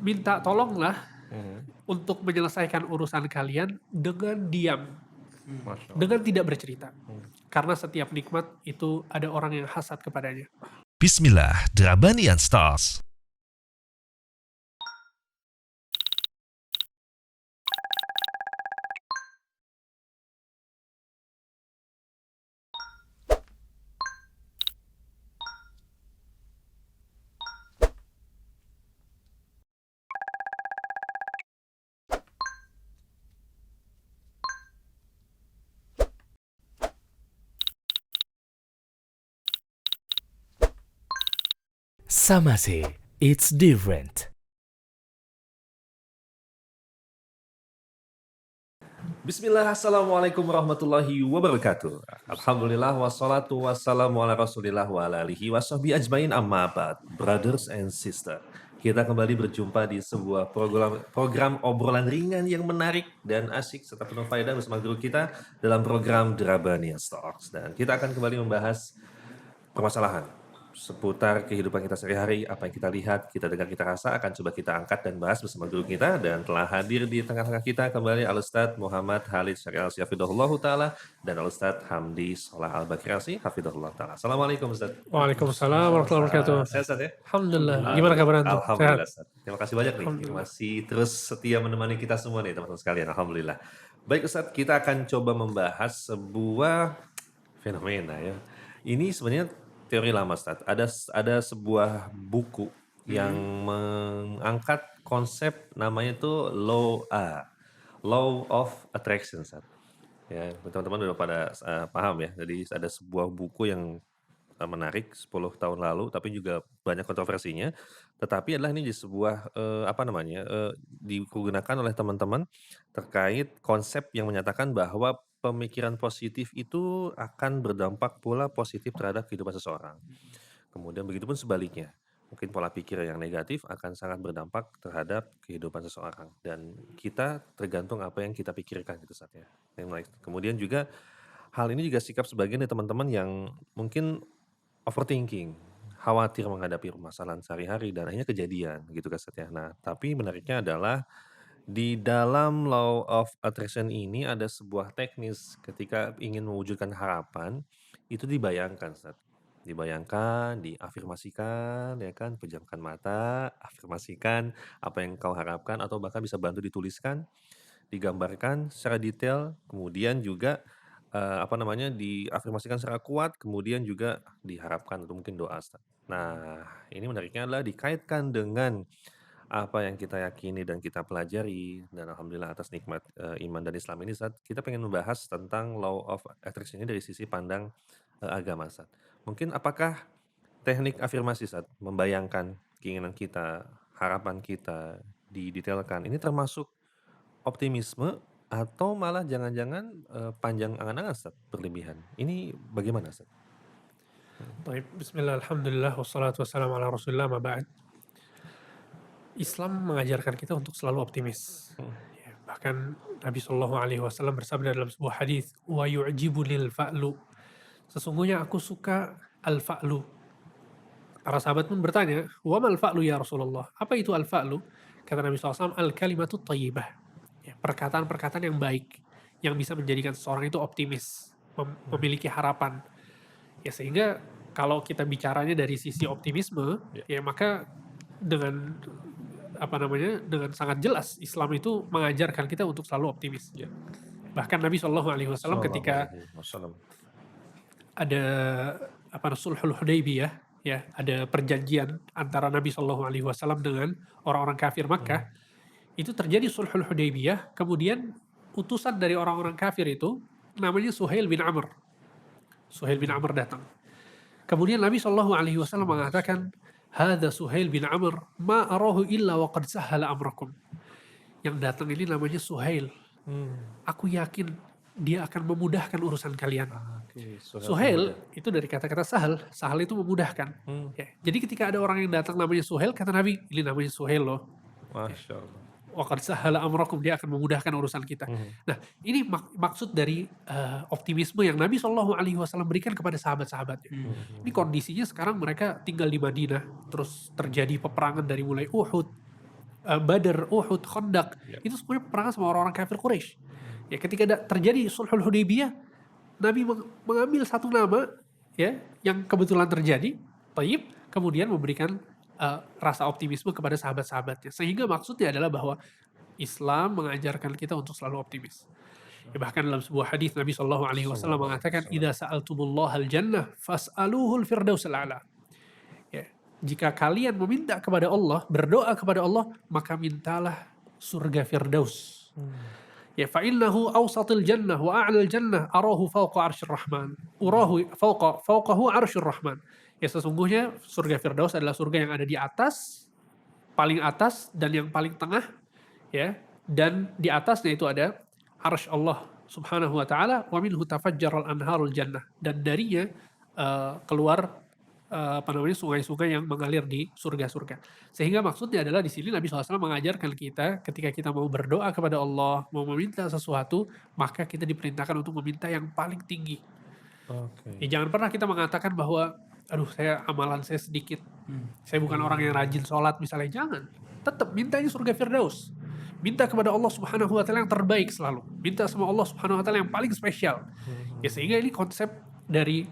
minta tolonglah Mhm. untuk menyelesaikan urusan kalian dengan diam, Masya dengan Allah. tidak bercerita. Hmm. Karena setiap nikmat itu ada orang yang hasad kepadanya. Bismillah, Drabanian Stars. Samase, it's different. Bismillah, assalamualaikum warahmatullahi wabarakatuh. Alhamdulillah, wassalatu wassalamu ala rasulillah wa ala alihi wa sahbihi ajmain amma ba'd. Brothers and sister, kita kembali berjumpa di sebuah program obrolan ringan yang menarik dan asyik serta penuh faedah bersama guru kita dalam program Drabanian Talks. Dan kita akan kembali membahas permasalahan seputar kehidupan kita sehari-hari, apa yang kita lihat, kita dengar, kita rasa, akan coba kita angkat dan bahas bersama guru kita. Dan telah hadir di tengah-tengah kita kembali Al-Ustadz Muhammad Khalid Syariah Hafidhahullah Ta'ala dan Al-Ustadz Hamdi Sholah Al-Bakirasi Hafidhahullah Ta'ala. Assalamualaikum Ustadz. Waalaikumsalam warahmatullahi wabarakatuh. Sehat Ustadz ya? Alhamdulillah. Gimana kabar antum? Alhamdulillah Sehat? Ustadz. Terima kasih banyak nih. Alhamdulillah. Masih terus setia menemani kita semua nih teman-teman sekalian. Alhamdulillah. Baik Ustadz, kita akan coba membahas sebuah fenomena ya. Ini sebenarnya teori lama, Ustadz. Ada sebuah buku yang mengangkat konsep namanya itu Law of Attraction, Ustadz. Ya, teman-teman udah pada paham ya. Jadi ada sebuah buku yang menarik 10 tahun lalu, tapi juga banyak kontroversinya. Tetapi adalah ini di sebuah digunakan oleh teman-teman terkait konsep yang menyatakan bahwa pemikiran positif itu akan berdampak pula positif terhadap kehidupan seseorang. Kemudian begitupun sebaliknya. Mungkin pola pikir yang negatif akan sangat berdampak terhadap kehidupan seseorang. Dan kita tergantung apa yang kita pikirkan gitu saat ya. Kemudian juga hal ini juga sikap sebagian dari teman-teman yang mungkin overthinking, khawatir menghadapi permasalahan sehari-hari dan akhirnya kejadian gitu kan Ustadz ya. Nah, tapi menariknya adalah di dalam Law of Attraction ini ada sebuah teknis ketika ingin mewujudkan harapan, itu dibayangkan Ustadz. Dibayangkan, diafirmasikan, ya kan, pejamkan mata, afirmasikan apa yang kau harapkan atau bahkan bisa bantu dituliskan, digambarkan secara detail, kemudian juga diafirmasikan secara kuat, kemudian juga diharapkan atau mungkin doa, Ustadz. Nah, ini menariknya adalah dikaitkan dengan apa yang kita yakini dan kita pelajari, dan alhamdulillah atas nikmat iman dan Islam ini, Ustadz, kita pengen membahas tentang Law of Attraction ini dari sisi pandang agama, Ustadz. Mungkin apakah teknik afirmasi, Ustadz, membayangkan keinginan kita, harapan kita, didetailkan, ini termasuk optimisme atau malah jangan-jangan panjang angan-angan, Ustadz, berlebihan? Ini bagaimana, Ustadz? Baik, bismillah, alhamdulillah, wassalatu wassalamu ala rasulillah, ma ba'd. Islam mengajarkan kita untuk selalu optimis. Ya, bahkan Nabi SAW bersabda dalam sebuah hadis, wa yu'jibunil fa'lu. Sesungguhnya aku suka al-fa'lu. Para sahabat pun bertanya, wa mal fa'lu ya Rasulullah? Apa itu al-fa'lu? Kata Nabi SAW, al-kalimatu thayyibah. Ya, perkataan-perkataan yang baik, yang bisa menjadikan seseorang itu optimis, memiliki harapan. Ya, sehingga kalau kita bicaranya dari sisi optimisme, ya maka dengan dengan sangat jelas Islam itu mengajarkan kita untuk selalu optimis. Ya. Bahkan Nabi SAW ketika Wasallam. ada Sulhul Hudaybiyah, ya ada perjanjian antara Nabi SAW dengan orang-orang kafir Makkah, itu terjadi Sulhul Hudaybiyah, kemudian utusan dari orang-orang kafir itu namanya Suhail bin Amr. Suhail bin Amr datang. Kemudian Nabi SAW mengatakan, Hadza Suhail bin Amr, ma arahu illa wa qad sahhala amrakum. Yang datang ini namanya Suhail. Aku yakin dia akan memudahkan urusan kalian. Suhail itu dari kata-kata sahal. Sahal itu memudahkan. Ya. Jadi ketika ada orang yang datang namanya Suhail, kata Nabi, ini namanya Suhail loh. Masya Allah. Waqad sahhala amrakum, dia akan memudahkan urusan kita. Nah, ini maksud dari optimisme yang Nabi SAW berikan kepada sahabat-sahabatnya. Ini kondisinya sekarang mereka tinggal di Madinah, terus terjadi peperangan dari mulai Uhud, Badr, Uhud, Khandaq, Ya. itu semuanya peperangan sama orang-orang kafir Quraisy. Ya ketika terjadi Sulhul Hudaybiyah, Nabi mengambil satu nama ya yang kebetulan terjadi, Taib, kemudian memberikan rasa optimisme kepada sahabat-sahabatnya. Sehingga maksudnya adalah bahwa Islam mengajarkan kita untuk selalu optimis. Ya, bahkan dalam sebuah hadis Nabi Shallallahu Alaihi Wasallam Sallallahu alaihi mengatakan, wasallam. "Idza sa'altumullah al-jannah fas'aluhul firdaus al-a'la." Ya, jika kalian meminta kepada Allah, berdoa kepada Allah, maka mintalah surga Firdaus. Ya, fa innahu awsatil jannah wa a'lal jannah arahu fawqa arsyir rahman. Urahu fawqahu arsyir rahman. Ya, sesungguhnya surga Firdaus adalah surga yang ada di atas, paling atas dan yang paling tengah, ya. Dan di atasnya itu ada arsy Allah Subhanahu wa taala, wa minhu tafajjaral anharul jannah, dan darinya keluar sungai-sungai yang mengalir di surga-surga. Sehingga maksudnya adalah di sini Nabi SAW mengajarkan kita ketika kita mau berdoa kepada Allah, mau meminta sesuatu, maka kita diperintahkan untuk meminta yang paling tinggi. Oke. Ya, jangan pernah kita mengatakan bahwa, aduh amalan saya sedikit, saya bukan orang yang rajin sholat misalnya, jangan. Tetap mintanya surga Firdaus. Minta kepada Allah Subhanahu wa taala yang terbaik selalu. Minta sama Allah Subhanahu wa taala yang paling spesial. Ya, sehingga ini konsep dari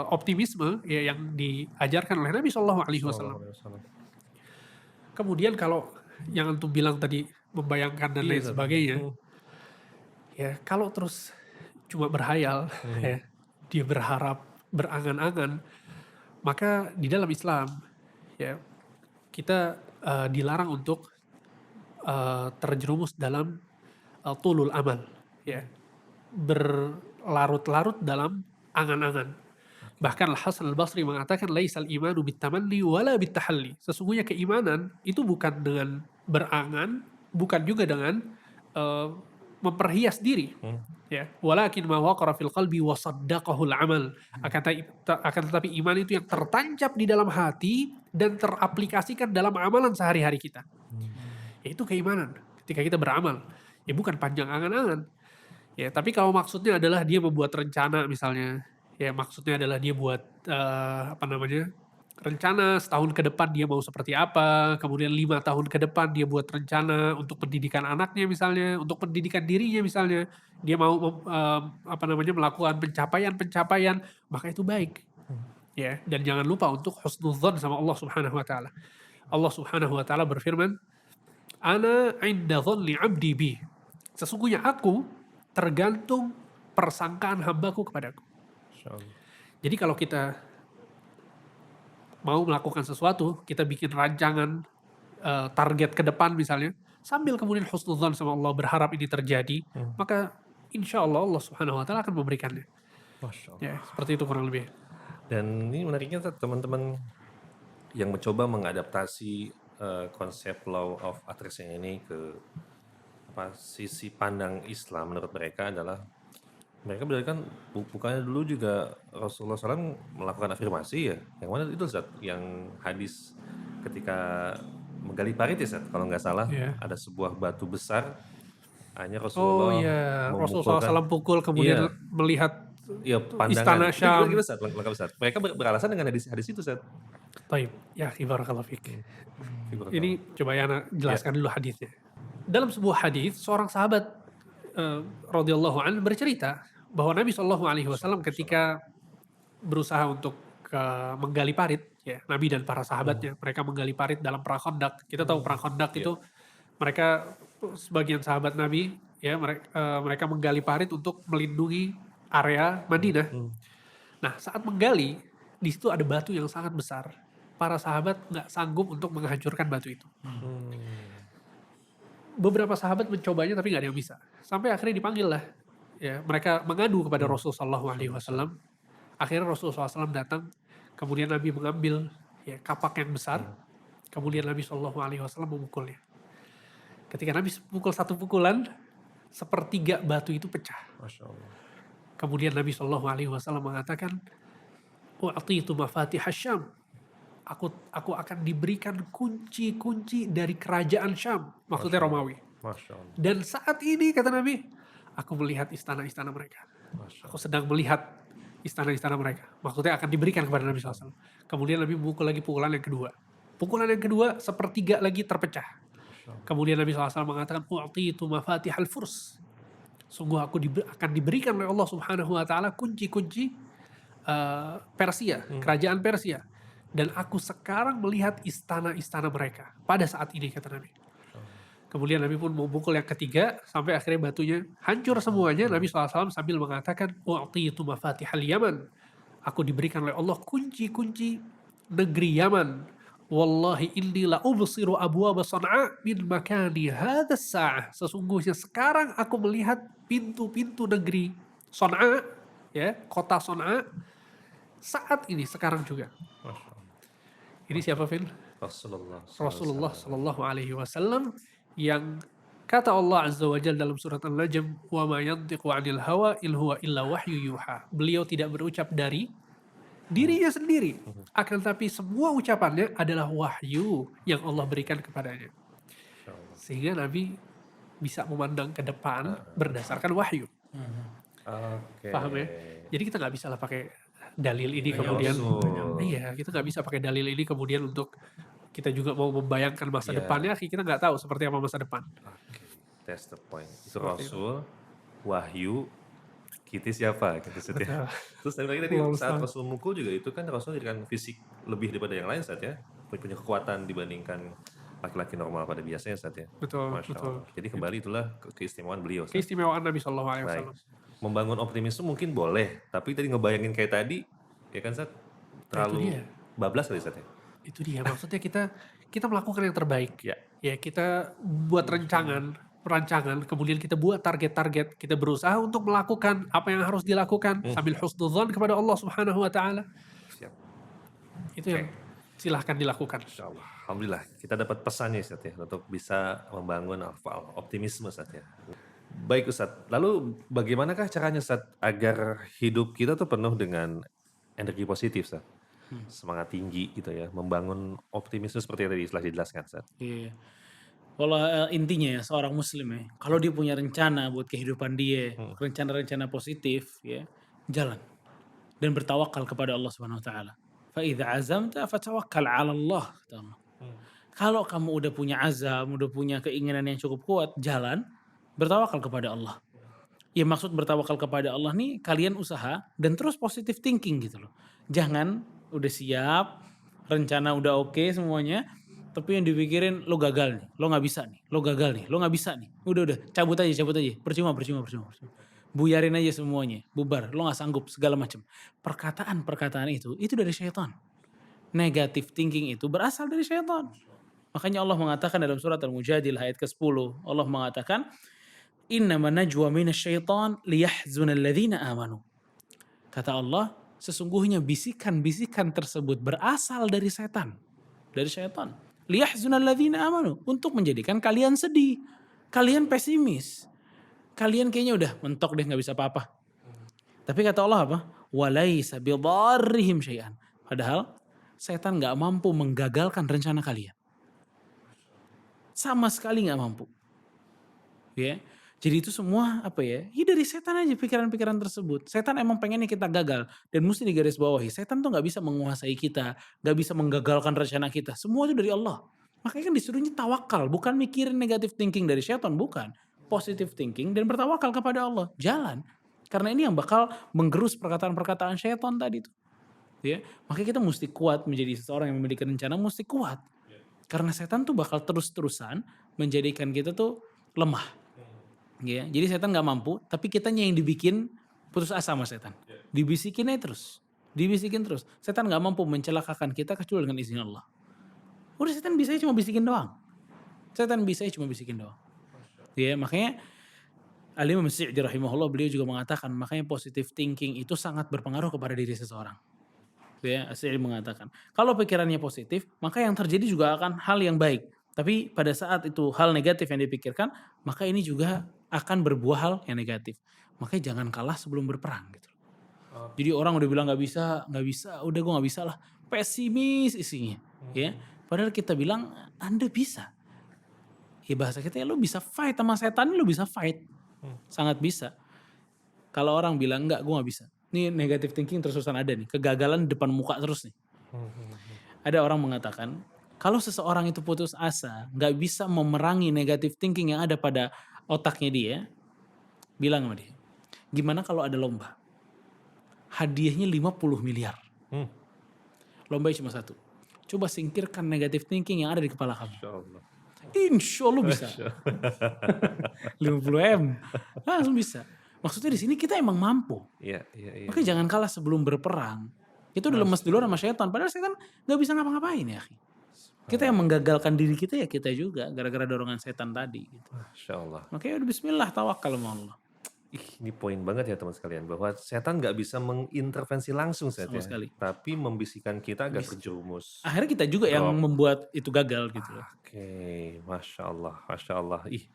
optimisme ya yang diajarkan oleh Nabi Shallallahu Alaihi Sallallahu Wasallam. alaihi wasallam. Kemudian kalau yang antum bilang tadi membayangkan dan Iya, lain Ustaz. sebagainya, ya kalau terus cuma berhayal, ya, dia berharap, berangan-angan, maka di dalam Islam ya kita dilarang untuk terjerumus dalam tulul amal, ya, berlarut-larut dalam angan-angan. Bahkan Al-Hasan Al-Basri mengatakan laisal imanu bitamanni wala bitahalli. Sesungguhnya keimanan itu bukan dengan berangan, bukan juga dengan memperhias diri. Ya, walakin ma waqara fil qalbi wa saddaqahul amal. Akan tetapi iman itu yang tertancap di dalam hati dan teraplikasikan dalam amalan sehari-hari kita. Yaitu keimanan. Ketika kita beramal, ya bukan panjang angan-angan. Ya, tapi kalau maksudnya adalah dia membuat rencana misalnya, ya maksudnya adalah dia buat rencana setahun ke depan dia mau seperti apa, kemudian 5 tahun ke depan dia buat rencana untuk pendidikan anaknya misalnya, untuk pendidikan dirinya misalnya, dia mau melakukan pencapaian-pencapaian, maka itu baik. Ya, dan jangan lupa untuk husnudzon sama Allah Subhanahu wa taala. Allah Subhanahu wa taala berfirman, "Ana 'inda dhanni 'abdi bi." Sesungguhnya aku tergantung persangkaan hambaku kepadaku. Insyaallah. Jadi kalau kita mau melakukan sesuatu, kita bikin rancangan target ke depan misalnya, sambil kemudian husnudzon sama Allah, berharap ini terjadi, maka insya Allah Allah Subhanahu wa taala akan memberikannya. Masya Allah. Ya, seperti itu kurang lebih. Dan ini menariknya teman-teman yang mencoba mengadaptasi konsep law of attraction ini ke sisi pandang Islam, menurut mereka adalah mereka berarti kan bukannya dulu juga Rasulullah SAW melakukan afirmasi ya, yang mana itu Ustaz, yang hadis ketika menggali parit ya Ustaz, kalau nggak salah Ya. ada sebuah batu besar, hanya Oh Rasulullah iya, Rasulullah memukulkan, SAW pukul kemudian iya, melihat iya istana pandangan. Itu Syam. gimana Ustaz? Lengkap Ustaz. Mereka beralasan dengan hadis itu Ustaz. Taib, ya barakallahu fik. Figuratif. Ini coba ya jelaskan dulu hadisnya. Dalam sebuah hadis, seorang sahabat radhiyallahu anhu bercerita bahwa Nabi Shallallahu Alaihi Wasallam ketika berusaha untuk menggali parit, ya Nabi dan para sahabatnya, mereka menggali parit dalam perang Khandaq. Kita tahu perang Khandaq itu mereka sebagian sahabat Nabi, ya mereka menggali parit untuk melindungi area Madinah. Nah saat menggali, di situ ada batu yang sangat besar. Para sahabat nggak sanggup untuk menghancurkan batu itu. Beberapa sahabat mencobanya tapi nggak ada yang bisa. Sampai akhirnya dipanggil lah. Ya, mereka mengadu kepada Rasulullah SAW. Akhirnya Rasulullah SAW datang. Kemudian Nabi mengambil ya, kapak yang besar. Kemudian Nabi SAW memukulnya. Ketika Nabi pukul satu pukulan, sepertiga batu itu pecah. Masya Allah. Kemudian Nabi SAW mengatakan, "U'atitu mafatihah Syam." Aku akan diberikan kunci-kunci dari kerajaan Syam. Maksudnya Romawi. Masya Allah. Dan saat ini, kata Nabi, aku melihat istana-istana mereka. Masya Aku sedang melihat istana-istana mereka. Maksudnya akan diberikan kepada Nabi SAW. Kemudian Nabi memukul lagi pukulan yang kedua. Pukulan yang kedua, sepertiga lagi terpecah. Kemudian Nabi SAW mengatakan, "U'titu mafatihal furs." Sungguh aku akan diberikan oleh Allah Subhanahu wa taala kunci-kunci Persia, kerajaan Persia. Dan aku sekarang melihat istana-istana mereka pada saat ini, kata Nabi. Kemudian Nabi pun memukul yang ketiga sampai akhirnya batunya hancur semuanya. Nabi SAW sambil mengatakan, "U'titu mafatihal Yaman." Aku diberikan oleh Allah kunci-kunci negeri Yaman. Wallahi inni la ubsiru abwaaba San'a min makani hadzas sa'ah. Sesungguhnya sekarang aku melihat pintu-pintu negeri San'a, ya, kota San'a saat ini sekarang juga. Masya Allah. Ini siapa, Phil? Rasulullah Rasulullah SAW. Sallallahu Alaihi Wasallam yang kata Allah Azza wa Jalla dalam surat An-Najm, "Wa ma yantiqu 'anil hawa in huwa illa wahyu yuha." Beliau tidak berucap dari dirinya sendiri, akan tapi semua ucapannya adalah wahyu yang Allah berikan kepadanya. Masya Allah. Sehingga Nabi bisa memandang ke depan berdasarkan wahyu. Oke. Paham ya? Jadi kita nggak bisa lah pakai dalil ini Tanya kemudian, Rasul. iya, kita nggak bisa pakai dalil ini kemudian untuk kita juga mau membayangkan masa Iya. depannya, kita nggak tahu seperti apa masa depan. Oke, that's the point. Itu Seperti itu. Rasul, wahyu, kita siapa? Gitu Ustaz ya. Betul. Terus tadi Allah saat Ustaz. Rasul mukul juga itu kan Rasul dengan fisik lebih daripada yang lain Ustaz ya. Punya kekuatan dibandingkan laki-laki normal pada biasanya Ustaz ya. Betul, Masya betul. Allah. Jadi kembali itulah keistimewaan beliau Ustaz. Keistimewaan Nabi Shallallahu Alaihi Baik. Wasallam. Membangun optimisme mungkin boleh, tapi tadi ngebayangin kayak tadi, ya kan Ustaz? Terlalu dia. bablas kali Ustaz ya. Itu dia, maksudnya kita melakukan yang terbaik. Ya. Ya, kita buat perancangan, kemudian kita buat target-target, kita berusaha untuk melakukan apa yang harus dilakukan sambil husnudzon kepada Allah Subhanahu wa taala. Siap. Itu yang silahkan dilakukan. Insya Allah. Alhamdulillah kita dapat pesannya Ustaz ya untuk bisa membangun optimisme Ustaz ya. Baik Ustaz, lalu bagaimanakah caranya Ustaz agar hidup kita tuh penuh dengan energi positif Ustaz? Semangat tinggi gitu ya, membangun optimisme seperti yang tadi telah dijelaskan Ustaz. Iya. Kalau intinya ya seorang muslim ya, kalau dia punya rencana buat kehidupan dia, rencana-rencana positif ya, jalan dan bertawakal kepada Allah Subhanahu wa taala. Fa idza azamta fatawakkal 'ala Allah, kata Allah. Kalau kamu udah punya azam, udah punya keinginan yang cukup kuat, jalan, bertawakal kepada Allah. Ya maksud bertawakal kepada Allah nih kalian usaha dan terus positive thinking gitu loh. Jangan udah siap, rencana udah oke semuanya, tapi yang dipikirin lo gagal nih, lo nggak bisa nih, lo gagal nih, lo nggak bisa nih. Udah cabut aja, percuma. Buyarin aja semuanya, bubar, lo nggak sanggup segala macam. Perkataan itu dari syaitan. Negative thinking itu berasal dari syaitan. Makanya Allah mengatakan dalam surat Al-Mujadilah ayat ke-10, Allah mengatakan, "Innama najwa minasyaitan liyahzunal ladzina amanu." Kata Allah, sesungguhnya bisikan-bisikan tersebut berasal dari setan, dari syaitan. Liyahzunal ladzina amanu, untuk menjadikan kalian sedih, kalian pesimis, kalian kayaknya udah mentok deh nggak bisa apa-apa. Tapi kata Allah apa? Walaisa bidarrihim syai'an. Padahal setan nggak mampu menggagalkan rencana kalian. Sama sekali nggak mampu. Ya. Jadi itu semua apa ya? Ya dari setan aja pikiran-pikiran tersebut. Setan emang pengennya kita gagal dan mesti digarisbawahi. Setan tuh nggak bisa menguasai kita, nggak bisa menggagalkan rencana kita. Semua itu dari Allah. Makanya kan disuruhnya tawakal, bukan mikirin negative thinking dari setan, bukan. Positive thinking dan bertawakal kepada Allah. Jalan. Karena ini yang bakal menggerus perkataan-perkataan setan tadi tuh. Ya, makanya kita mesti kuat menjadi seseorang yang memiliki rencana, mesti kuat. Karena setan tuh bakal terus-terusan menjadikan kita tuh lemah. Ya, jadi setan nggak mampu, tapi kitanya yang dibikin putus asa sama setan. Dibisikin aja terus, dibisikin terus. Setan nggak mampu mencelakakan kita kecuali dengan izin Allah. Udah setan bisa cuma bisikin doang. Setan bisa cuma bisikin doang. Ya, makanya Al-Imam As-Sa'di rahimahullah beliau juga mengatakan, makanya positive thinking itu sangat berpengaruh kepada diri seseorang. Ya, As-Sa'di mengatakan, kalau pikirannya positif, maka yang terjadi juga akan hal yang baik. Tapi pada saat itu hal negatif yang dipikirkan, maka ini juga akan berbuah hal yang negatif. Makanya jangan kalah sebelum berperang gitu. Jadi orang udah bilang nggak bisa, udah gue nggak bisa lah. Pesimis isinya, ya. Padahal kita bilang Anda bisa. Ya bahasa kita ya lo bisa fight sama setan, lo bisa fight, sangat bisa. Kalau orang bilang enggak, gue nggak bisa. Ini negative thinking terus-terusan ada nih, kegagalan depan muka terus nih. Ada orang mengatakan Kalau seseorang itu putus asa, nggak bisa memerangi negative thinking yang ada pada otaknya dia, bilang sama dia, gimana kalau ada lomba? Hadiahnya 50 miliar. Hmm. Lombanya cuma satu. Coba singkirkan negative thinking yang ada di kepala kamu. Masya Allah. Insya Allah bisa. 50 M. Langsung bisa. Maksudnya di sini kita emang mampu. Iya. Oke, jangan kalah sebelum berperang. Itu udah lemes duluan sama setan. Padahal setan gak bisa ngapa-ngapain ya. Kita yang menggagalkan diri kita ya kita juga. Gara-gara dorongan setan tadi. Gitu. Masya Allah. Makanya udah bismillah tawakal sama Allah. Ini poin banget ya teman sekalian, bahwa setan nggak bisa mengintervensi langsung Sama sekali. tapi membisikkan kita agar terjerumus. Akhirnya kita juga yang Drop. membuat itu gagal gitu loh. Oke, Masya Allah. Ih,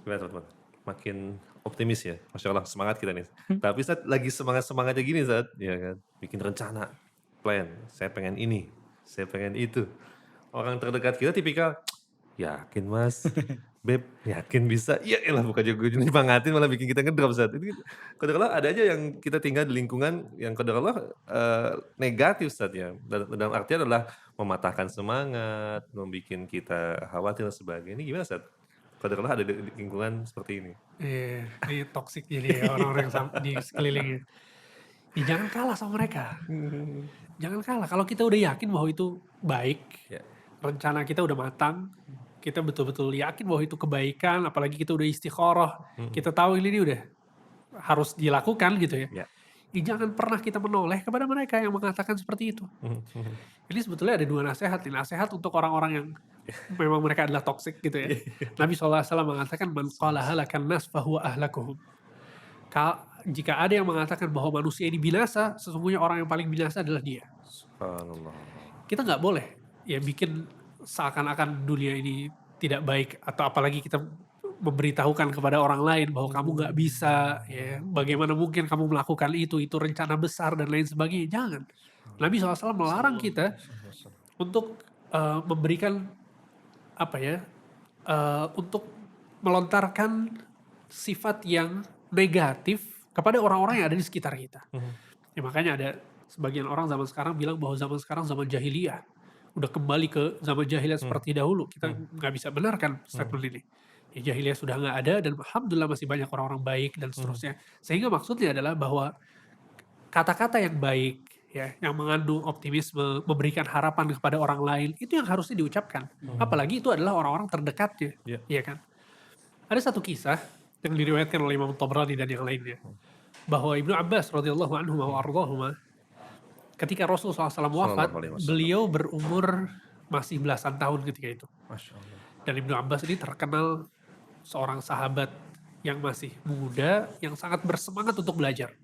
gimana teman-teman? Makin optimis ya, Masya Allah, semangat kita nih. Tapi saat lagi semangatnya gini saat, ya kan, bikin rencana, plan, saya pengen ini, saya pengen itu. Orang terdekat kita tipikal, yakin mas, beb, yakin bisa, iya lah bukan juga nyemangatin malah bikin kita ngedrop saat ini. Kadang-kadang ada aja yang kita tinggal di lingkungan yang kadang-kadang negatif saat ya. Dalam artian adalah mematahkan semangat, membuat kita khawatir dan sebagainya. Ini gimana saat? Kadang-kadang ada di lingkungan seperti ini. Iya, ini toxic jadi ya orang-orang yang di sekelilingnya. Ya, jangan kalah sama mereka. Jangan kalah. Kalau kita udah yakin bahwa itu baik, Ya. rencana kita udah matang, kita betul-betul yakin bahwa itu kebaikan, apalagi kita udah istikharah, kita tahu ini udah harus dilakukan gitu ya. Ya. Ya, jangan pernah kita menoleh kepada mereka yang mengatakan seperti itu. Ini sebetulnya ada dua nasihat nih. Nasihat untuk orang-orang yang memang mereka adalah toxic gitu ya. Nabi SAW mengatakan, man qala halakan nas fahuwa ahlakuhum. Jika ada yang mengatakan bahwa manusia ini binasa, sesungguhnya orang yang paling binasa adalah dia. Subhanallah. Kita nggak boleh ya bikin seakan-akan dunia ini tidak baik, atau apalagi kita memberitahukan kepada orang lain bahwa kamu nggak bisa, ya bagaimana mungkin kamu melakukan itu rencana besar dan lain sebagainya. Jangan. Nabi SAW melarang kita untuk memberikan untuk melontarkan sifat yang negatif kepada orang-orang yang ada di sekitar kita. Ya, makanya ada sebagian orang zaman sekarang bilang bahwa zaman sekarang zaman jahiliyah. Udah kembali ke zaman jahiliyah seperti dahulu. Kita nggak bisa benarkan statement ini. Ya, jahiliyah sudah nggak ada dan alhamdulillah masih banyak orang-orang baik dan seterusnya. Sehingga maksudnya adalah bahwa kata-kata yang baik, ya, yang mengandung optimisme, memberikan harapan kepada orang lain, itu yang harusnya diucapkan. Apalagi itu adalah orang-orang terdekatnya, ya kan. Ada satu kisah yang diriwayatkan oleh Imam Tabrani dan yang lainnya, bahwa Ibnu Abbas radhiyallahu anhu wa ardhahuma, ketika Rasulullah SAW wafat, beliau berumur masih belasan tahun ketika itu. Masya Allah. Dan Ibnu Abbas ini terkenal seorang sahabat yang masih muda, yang sangat bersemangat untuk belajar.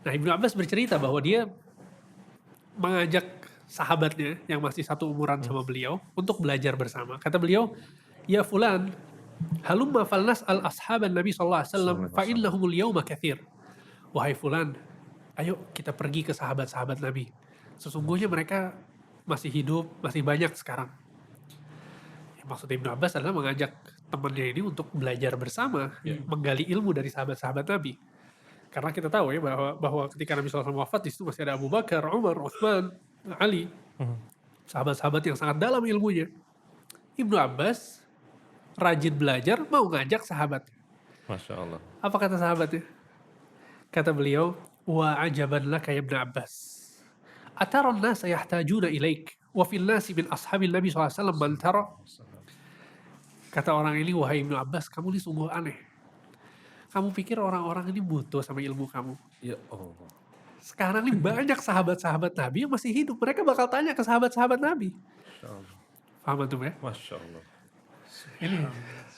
Nah, Ibnu Abbas bercerita bahwa dia mengajak sahabatnya yang masih satu umuran sama beliau untuk belajar bersama. Kata beliau, ya fulan, halumma falnas al-ashaban Nabi SAW fa'innahumul yawma kathir. Wahai fulan, ayo kita pergi ke sahabat-sahabat Nabi. Sesungguhnya mereka masih hidup, masih banyak sekarang. Ya, maksud Ibnu Abbas adalah mengajak temannya ini untuk belajar bersama, menggali ilmu dari sahabat-sahabat Nabi. Karena kita tahu ya bahwa ketika Nabi SAW wafat, di situ masih ada Abu Bakar, Umar, Utsman, Ali. Sahabat-sahabat yang sangat dalam ilmunya. Ibnu Abbas rajin belajar, mau ngajak sahabat. Masya Allah. Apa kata sahabatnya? Kata beliau, wa ajaban laka ya Ibnu Abbas. Atara an-nasa yahtajuna ilaik, wa fil nasi min ashabil Nabi SAW man tara. Kata orang ini, wahai Ibnu Abbas, kamu ini sungguh aneh. Kamu pikir orang-orang ini butuh sama ilmu kamu? Ya Allah. Sekarang ini banyak sahabat-sahabat Nabi yang masih hidup. Mereka bakal tanya ke sahabat-sahabat Nabi. Masya Allah. Paham antum ya? Masya Allah. Ini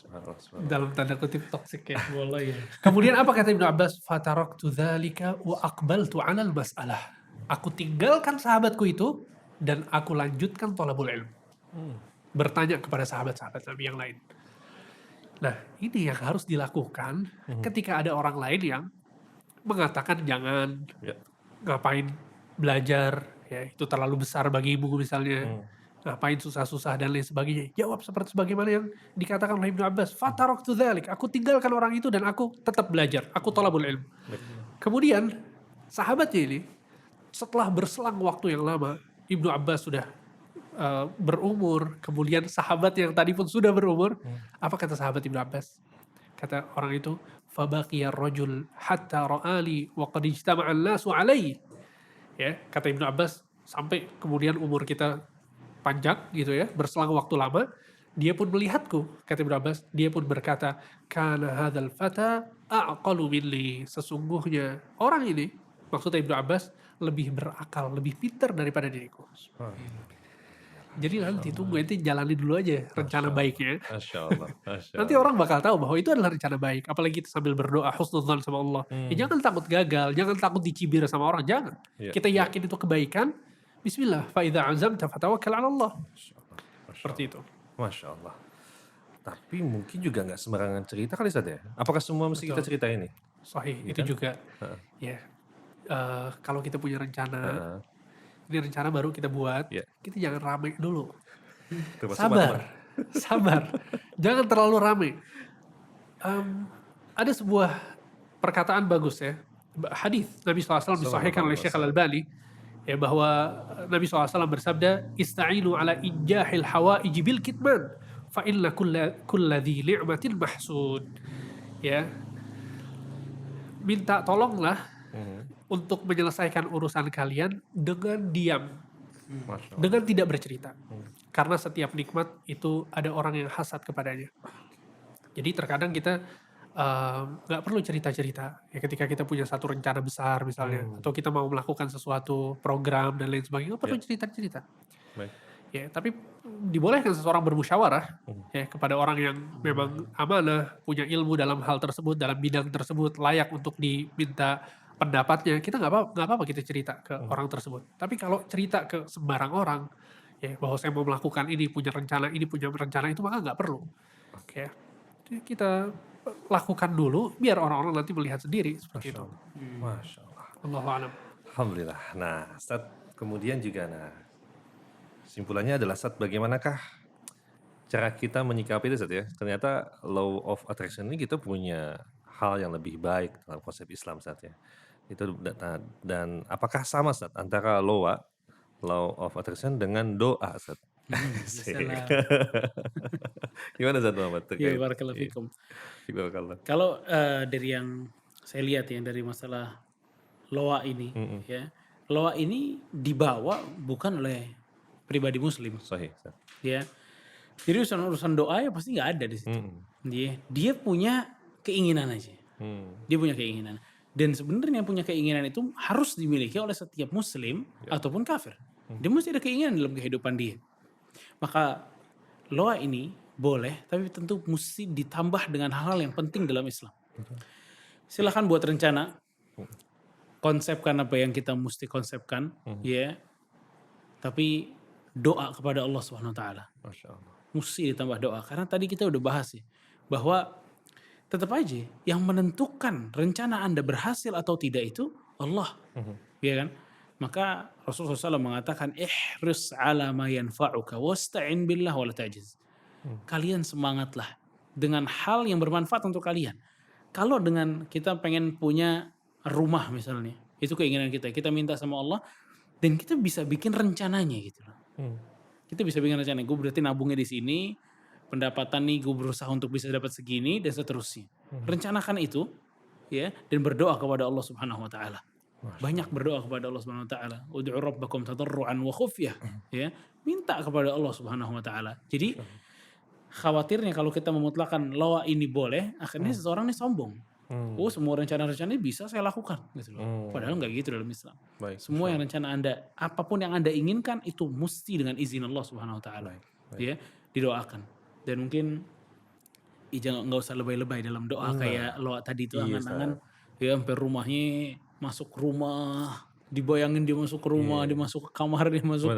Subhanallah. dalam tanda kutip toksik ya. Wallahi ya. Kemudian apa kata Ibnu Abbas? Fataraktu dzalika wa aqbaltu 'alal mas'alah. Aku tinggalkan sahabatku itu dan aku lanjutkan thalabul ilm. Bertanya kepada sahabat-sahabat Nabi yang lain. Nah, ini yang harus dilakukan ketika ada orang lain yang mengatakan jangan, Ya. ngapain belajar, ya itu terlalu besar bagimu misalnya. Ngapain susah-susah dan lain sebagainya. Jawab seperti sebagaimana yang dikatakan oleh Ibnu Abbas. Fataraktu dzalik. Aku tinggalkan orang itu dan aku tetap belajar. Aku thalabul ilm. Kemudian sahabatnya ini setelah berselang waktu yang lama, Ibnu Abbas sudah berumur, kemudian sahabat yang tadi pun sudah berumur, apa kata sahabat Ibnu Abbas? Kata orang itu, "Fabaqiya ar-rajul hatta ra'ali wa qad ijtama'an nasu 'alaihi." Ya, kata Ibnu Abbas, sampai kemudian umur kita panjang gitu ya, berselang waktu lama, dia pun melihatku, kata Ibnu Abbas, dia pun berkata, "Kana hadzal fata a'qalu minni." Sesungguhnya orang ini, maksudnya Ibnu Abbas, lebih berakal, lebih pintar daripada diriku. Jadi nanti tunggu, nanti jalani dulu aja rencana Masya Allah. baiknya. Masya Allah. Masya Nanti Allah. orang bakal tahu bahwa itu adalah rencana baik. Apalagi kita sambil berdoa husnudzon sama Allah. Ya jangan takut gagal, jangan takut dicibir sama orang, jangan. Iya, Kita iya. yakin itu kebaikan, bismillah. Fa idza azamta fatawakkal 'ala Allah. Masya Allah. Masya Seperti Allah. itu. Masya Allah. Tapi mungkin juga nggak sembarangan cerita kali Ustaz ya? Apakah semua mesti kita Betul. ceritain nih? Sahih, Iya itu kan? juga Heeh. ya. Kalau kita punya rencana, Heeh. ini rencana baru kita buat, Iya. kita jangan rame dulu. Termasuk Sabar, Batman. sabar. Jangan terlalu rame. Ada sebuah perkataan bagus ya, hadis Nabi SAW disahihkan oleh Syekh Al-Albani, ya, bahwa Nabi SAW bersabda, "Ista'inu ala injahil hawaiji bil kitman, fa inna kulla dhi ni'matin mahsud." Ya, minta tolonglah untuk menyelesaikan urusan kalian dengan diam, Masya Allah. dengan tidak bercerita. Karena setiap nikmat itu ada orang yang hasad kepadanya. Jadi terkadang kita nggak perlu cerita-cerita. Ya ketika kita punya satu rencana besar misalnya, atau kita mau melakukan sesuatu program dan lain sebagainya, nggak perlu Ya. cerita-cerita. Baik. Ya, tapi dibolehkan seseorang bermusyawarah ya kepada orang yang memang amanah, punya ilmu dalam hal tersebut, dalam bidang tersebut, layak untuk diminta pendapatnya. Kita nggak apa-apa kita cerita ke orang tersebut. Tapi kalau cerita ke sembarang orang, ya bahwa saya mau melakukan ini, punya rencana ini, punya rencana itu, maka nggak perlu. Ya, jadi kita lakukan dulu, biar orang-orang nanti melihat sendiri seperti Masya itu. Allah. Masya Allah. Allahu a'lam. Alhamdulillah. Nah, Ustaz, kemudian juga simpulannya adalah Ustaz, bagaimanakah cara kita menyikapi itu Ustaz ya? Ternyata law of attraction ini kita punya hal yang lebih baik dalam konsep Islam Ustaz ya. Itu dan apakah sama Ustaz antara law of attraction dengan doa Ustaz? Asik. Salam. Gimana Ustaz Muhammad Ya, terkait? barakallahu Iya, fikum. barakallah. Kalau dari yang saya lihat ya, dari masalah loa ini, ya, loa ini dibawa bukan oleh pribadi Muslim, Sahih Ustaz. ya. Jadi urusan doa ya pasti nggak ada di situ. Dia punya keinginan aja. Dia punya keinginan. Dan sebenarnya punya keinginan itu harus dimiliki oleh setiap Muslim ataupun kafir. Dia mesti ada keinginan dalam kehidupan dia. Maka loa ini boleh, tapi tentu mesti ditambah dengan hal-hal yang penting dalam Islam. Silahkan buat rencana, konsepkan apa yang kita mesti konsepkan, ya. Tapi doa kepada Allah Subhanahu Wa Taala Masya Allah. mesti ditambah doa. Karena tadi kita udah bahas ya, bahwa tetap aja yang menentukan rencana Anda berhasil atau tidak itu Allah, ya kan? Maka Rasulullah SAW mengatakan, ihris ala ma yanfa'uka wasta'in billah wala ta'jiz. Kalian semangatlah dengan hal yang bermanfaat untuk kalian. Kalau dengan kita pengen punya rumah misalnya, itu keinginan kita minta sama Allah, dan kita bisa bikin rencananya gitu loh. Kita bisa bikin rencana, gue berarti nabungnya di sini, pendapatan nih gue berusaha untuk bisa dapat segini dan seterusnya. Rencanakan itu, ya, dan berdoa kepada Allah Subhanahu Wa Taala. Banyak berdoa kepada Allah Subhanahu Wa Taala. Ud'u rabbakum tadarruan wa khufyah, ya, minta kepada Allah Subhanahu Wa Taala. Jadi khawatirnya kalau kita memutlakan lawa ini boleh, akhirnya seseorang ini sombong. Oh, semua rencana-rencana ini bisa saya lakukan gitu loh. Padahal nggak gitu dalam Islam. Baik. Semua yang rencana Anda, apapun yang Anda inginkan itu mesti dengan izin Allah Subhanahu Wa Taala. Ya, didoakan. Dan mungkin jangan, nggak usah lebay-lebay dalam doa kayak lo tadi itu, Iya, angan-angan ya sampai rumahnya masuk rumah, dibayangin dia masuk ke rumah, dia masuk ke kamar, dia masuk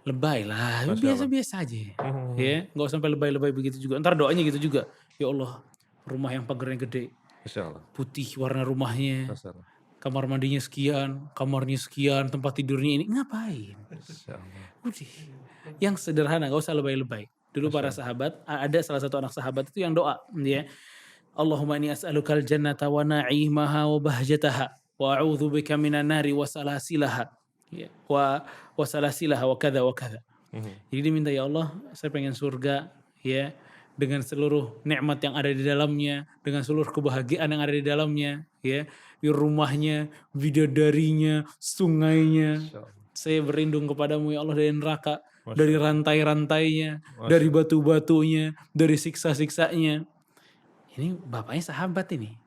lebay lah, biasa-biasa aja. Ya, nggak sampai lebay-lebay begitu juga. Ntar doanya gitu juga. Ya Allah, rumah yang pagarnya gede, Masya Allah. putih warna rumahnya, Masya Allah. kamar mandinya sekian, kamarnya sekian, tempat tidurnya ini, ngapain? Masya Allah. Udah, yang sederhana, gak usah lebay-lebay. Dulu para sahabat, ada salah satu anak sahabat itu yang doa, ya, Allahumma inni as'alukal jannata wa na'imaha wa bahjataha wa a'udzubika minan nari wa salasilaha Ya, wa salasilaha wa kadza wa kadza. Mhm. Jadi dia minta, ya Allah saya pengen surga ya dengan seluruh nikmat yang ada di dalamnya, dengan seluruh kebahagiaan yang ada di dalamnya, ya, di rumahnya, bidadarinya, sungainya. Masya Allah. Saya berlindung kepadamu ya Allah dari neraka, Masya dari Allah. rantai-rantainya, Masya dari Allah. batu-batunya, dari siksa-siksanya. Ini bapaknya sahabat ini.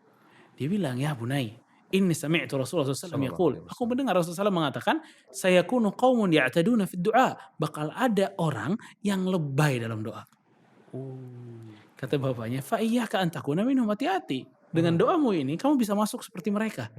Dia bilang, ya bunai, inni sami'tu Rasulullah SAW Sallallahu yaqul. alaihi Aku wasallam. mendengar Rasulullah SAW mengatakan, sayakunu qaumun ya'taduna fid du'a. Bakal ada orang yang lebay dalam doa. Kata bapaknya, fa iyyaka an takuna minhum, hati-hati. Dengan doamu ini kamu bisa masuk seperti mereka.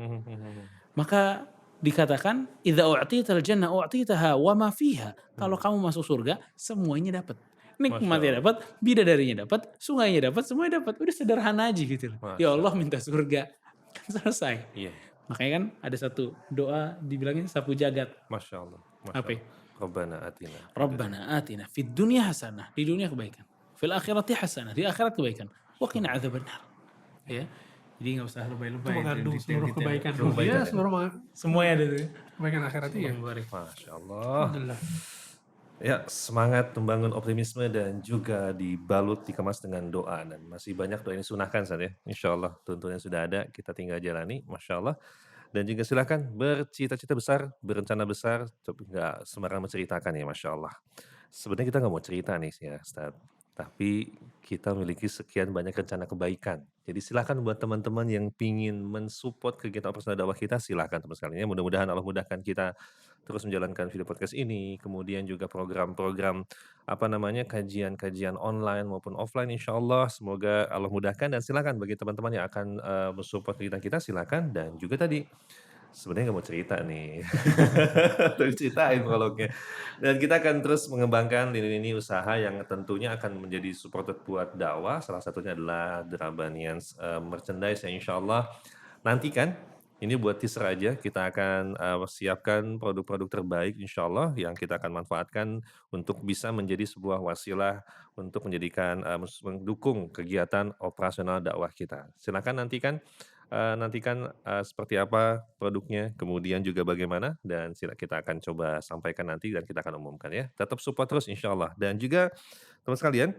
Maka dikatakan, idza u'tital jannah u'titaha wa ma fiha. Kalau kamu masuk surga, semuanya dapat. Masya Nikmatnya Allah. dapat, bidadarinya dapat, sungainya dapat, semuanya dapat. Udah sederhana aja gitu loh. Masya Ya Allah Allah. minta surga. Kan selesai. Iya. Makanya kan ada satu doa dibilangin sapu jagat. Masya Allah. Masya Apa? Allah. Rabbana atina. Rabbana atina fid dunya hasanah. Di dunia kebaikan. Fil akhirati hasanah. Di akhirat kebaikan. Wa qina adzabannar. Ya. Jadi nggak usah Itu lebay-lebay. mengandung seluruh kebaikan Seluruh dunia, kebaikan. seluruh Semuanya ada tuh. kebaikan akhirat. Iya. Masya Allah. Alhamdulillah. Ya, semangat membangun optimisme dan juga dibalut, dikemas dengan doa. Dan masih banyak doa yang disunahkan Ustaz ya. Insya Allah tuntunan sudah ada, kita tinggal jalani. Masya Allah. Dan juga silakan bercita-cita besar, berencana besar, tapi nggak sembarangan menceritakan ya Masya Allah. Sebenarnya kita nggak mau cerita nih ya Ustaz. Tapi kita memiliki sekian banyak rencana kebaikan. Jadi silakan buat teman-teman yang pingin mensupport kegiatan operasional dakwah kita, silakan teman sekalian. Ya, mudah-mudahan Allah mudahkan kita terus menjalankan video podcast ini, kemudian juga program-program kajian-kajian online maupun offline insya Allah. Semoga Allah mudahkan dan silakan bagi teman-teman yang akan mensupport kegiatan kita, silakan. Dan juga tadi sebenarnya nggak mau cerita nih, tapi ceritain prolognya. Dan kita akan terus mengembangkan lini-lini usaha yang tentunya akan menjadi supported buat dakwah. Salah satunya adalah Drabanians merchandise yang insya Allah nantikan. Ini buat teaser aja, kita akan siapkan produk-produk terbaik insya Allah yang kita akan manfaatkan untuk bisa menjadi sebuah wasilah untuk menjadikan mendukung kegiatan operasional dakwah kita. Silakan nantikan seperti apa produknya, kemudian juga bagaimana, dan kita akan coba sampaikan nanti dan kita akan umumkan ya. Tetap support terus insya Allah. Dan juga teman sekalian,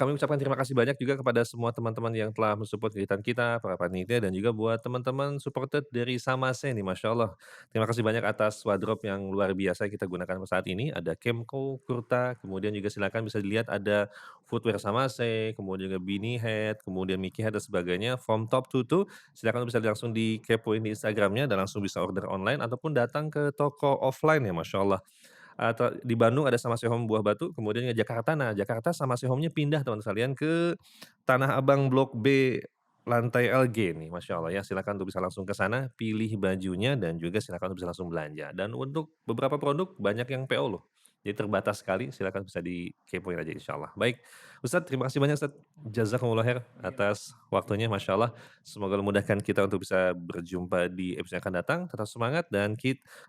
kami ucapkan terima kasih banyak juga kepada semua teman-teman yang telah mensupport kegiatan kita, para panitia, dan juga buat teman-teman supported dari Samase nih, Masya Allah. Terima kasih banyak atas wardrobe yang luar biasa kita gunakan saat ini. Ada Kemco, Kurta, kemudian juga silakan bisa dilihat ada footwear Samase, kemudian juga beanie hat, kemudian Mickey hat dan sebagainya. From top to toe, silakan bisa langsung dikepoin di Instagramnya dan langsung bisa order online ataupun datang ke toko offline ya, Masya Allah. Atau di Bandung ada Samase Home Buah Batu, kemudian ke Jakarta. Nah, Jakarta Samase Home-nya pindah teman sekalian ke Tanah Abang Blok B lantai LG nih, Masya Allah ya. Silakan untuk bisa langsung ke sana, pilih bajunya dan juga silakan untuk bisa langsung belanja. Dan untuk beberapa produk banyak yang PO loh. Jadi terbatas sekali, silakan bisa dikepoin aja insya Allah. Baik, Ustadz terima kasih banyak Ustadz. Jazakumullah khair atas waktunya, Masya Allah. Semoga memudahkan kita untuk bisa berjumpa di episode yang akan datang. Tetap semangat dan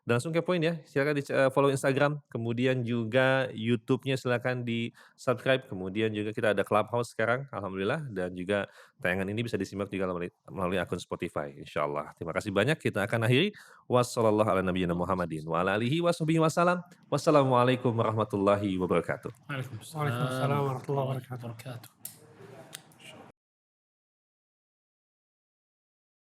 langsung kepoin ya. Silakan di follow Instagram, kemudian juga YouTube-nya silakan di subscribe. Kemudian juga kita ada Clubhouse sekarang, alhamdulillah. Dan juga tayangan ini bisa disimak juga melalui akun Spotify, insya Allah. Terima kasih banyak. Kita akan akhiri. Wassalamualaikum warahmatullahi wabarakatuh. Waalaikumsalam Waalaikumsalam warahmatullahi wabarakatuh. wabarakatuh.